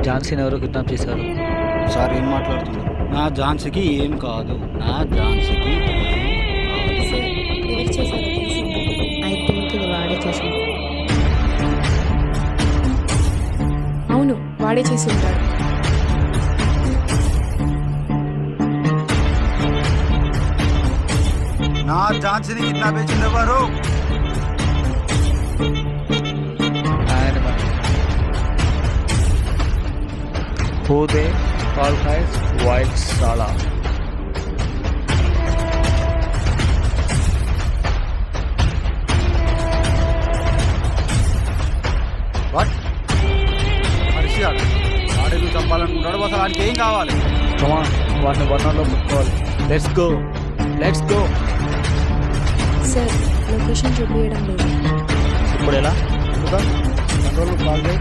ఝాన్సీని ఎవరో కిడ్నాప్ చేశారు. సార్ ఏం మాట్లాడుతున్నారు? నా ఝాన్సీకి ఏం కాదు. నా ఝాన్సీకి సార్ ఎవరు చేశారో తెలిసిందా? ఐ థింక్ ఇది వాడే చేశాడు. అవును, వాడే చేసి ఉంటాడు. నా ఝాన్సీని కిడ్నాప్ చేసింది ఎవరు? ఆయన who they call as White Sala. What? మనిషి వాడేది చంపాలనుకుంటాడు. అసలు వాడికి ఏం కావాలి? Come on, వాటిని వర్ణంలో ముట్టుకోవాలి. Let's go. సార్ లొకేషన్ చూపించడం లేదు. ఇప్పుడు ఎలా? కంట్రోల్ కాల్ చేయి.